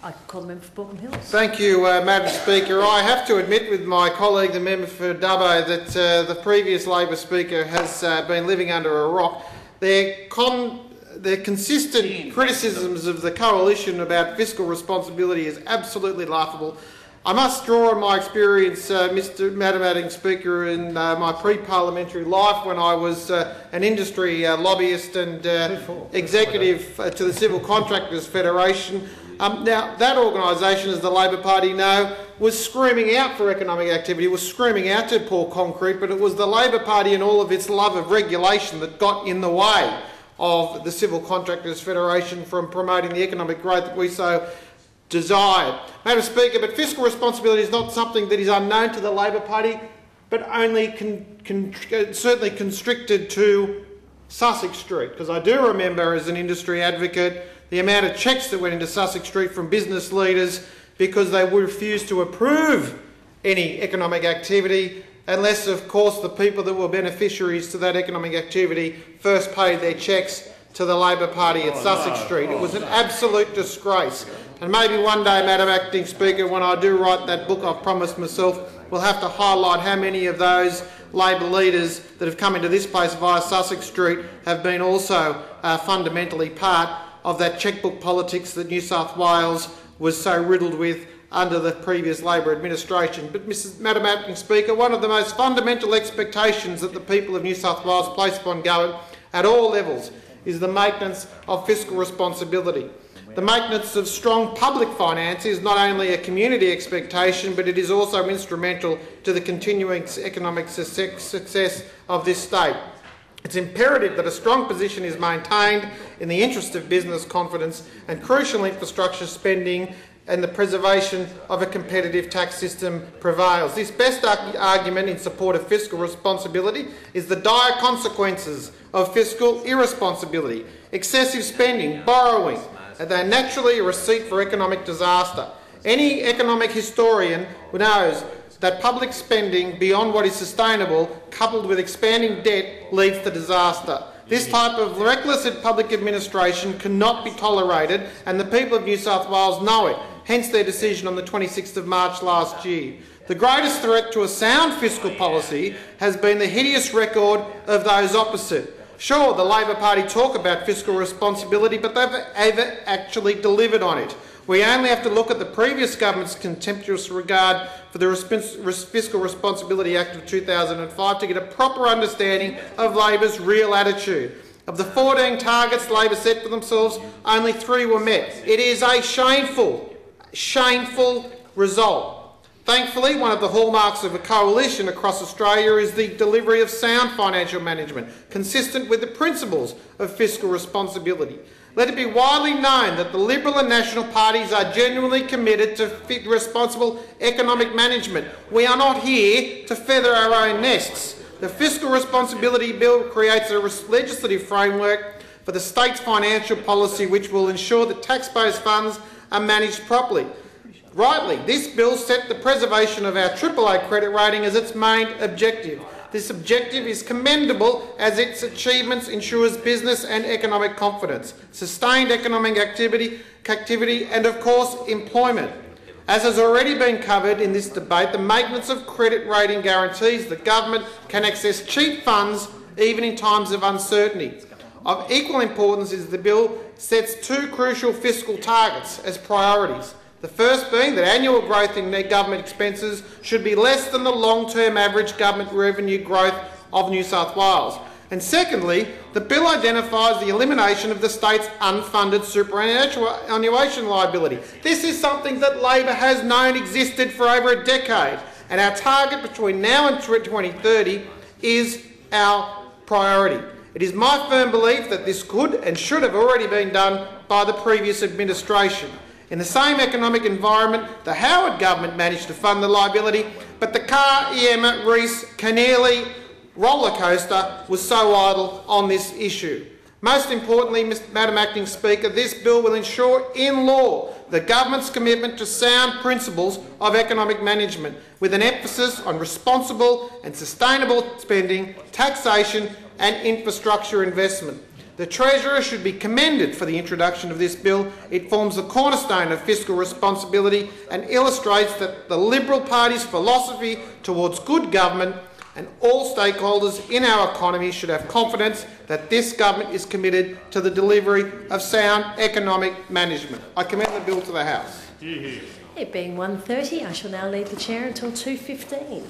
I call the member for Baulkham Hills. Thank you, Madam Speaker. I have to admit with my colleague, the member for Dubbo, that the previous Labor Speaker has been living under a rock. Their consistent criticisms of the coalition about fiscal responsibility is absolutely laughable. I must draw on my experience, Madam Acting Speaker, in my pre-parliamentary life when I was an industry lobbyist and executive to the Civil Contractors Federation. Now, that organisation, as the Labor Party know, was screaming out for economic activity, was screaming out to pour concrete, but it was the Labor Party and all of its love of regulation that got in the way of the Civil Contractors Federation from promoting the economic growth that we so desired. Madam Speaker, but fiscal responsibility is not something that is unknown to the Labor Party, but only certainly constricted to Sussex Street, because I do remember as an industry advocate the amount of cheques that went into Sussex Street from business leaders because they refused to approve any economic activity unless, of course, the people that were beneficiaries to that economic activity first paid their cheques to the Labor Party at Sussex Street. It was an absolute disgrace. And maybe one day, Madam Acting Speaker, when I do write that book I've promised myself, we'll have to highlight how many of those Labor leaders that have come into this place via Sussex Street have been also fundamentally part of that chequebook politics that New South Wales was so riddled with under the previous Labor administration. But, Madam Acting Speaker, one of the most fundamental expectations that the people of New South Wales place upon government at all levels is the maintenance of fiscal responsibility. The maintenance of strong public finance is not only a community expectation, but it is also instrumental to the continuing economic success of this state. It's imperative that a strong position is maintained in the interest of business confidence and crucial infrastructure spending, and the preservation of a competitive tax system prevails. This best argument in support of fiscal responsibility is the dire consequences of fiscal irresponsibility, excessive spending, borrowing, and they're naturally a receipt for economic disaster. Any economic historian knows that public spending beyond what is sustainable, coupled with expanding debt, leads to disaster. This type of reckless public administration cannot be tolerated, and the people of New South Wales know it, hence their decision on the 26th of March last year. The greatest threat to a sound fiscal policy has been the hideous record of those opposite. Sure, the Labor Party talk about fiscal responsibility, but they've ever actually delivered on it. We only have to look at the previous government's contemptuous regard for the Fiscal Responsibility Act of 2005 to get a proper understanding of Labor's real attitude. Of the 14 targets Labor set for themselves, only 3 were met. It is a shameful result. Thankfully, one of the hallmarks of a coalition across Australia is the delivery of sound financial management, consistent with the principles of fiscal responsibility. Let it be widely known that the Liberal and National parties are genuinely committed to responsible economic management. We are not here to feather our own nests. The Fiscal Responsibility Bill creates a legislative framework for the state's financial policy which will ensure that taxpayers' funds are managed properly. Rightly, this bill set the preservation of our AAA credit rating as its main objective. This objective is commendable as its achievements ensures business and economic confidence, sustained economic activity and, of course, employment. As has already been covered in this debate, the maintenance of credit rating guarantees the government can access cheap funds even in times of uncertainty. Of equal importance is the bill sets 2 crucial fiscal targets as priorities. The first being that annual growth in net government expenses should be less than the long-term average government revenue growth of New South Wales. And secondly, the bill identifies the elimination of the state's unfunded superannuation liability. This is something that Labor has known existed for over a decade, and our target between now and 2030 is our priority. It is my firm belief that this could and should have already been done by the previous administration. In the same economic environment, the Howard government managed to fund the liability, but the Carr-Rees-Keneally rollercoaster was so idle on this issue. Most importantly, Madam Acting Speaker, this bill will ensure in law the government's commitment to sound principles of economic management, with an emphasis on responsible and sustainable spending, taxation and infrastructure investment. The Treasurer should be commended for the introduction of this bill. It forms the cornerstone of fiscal responsibility and illustrates that the Liberal Party's philosophy towards good government, and all stakeholders in our economy should have confidence that this government is committed to the delivery of sound economic management. I commend the bill to the House. It being 1:30, I shall now leave the chair until 2:15.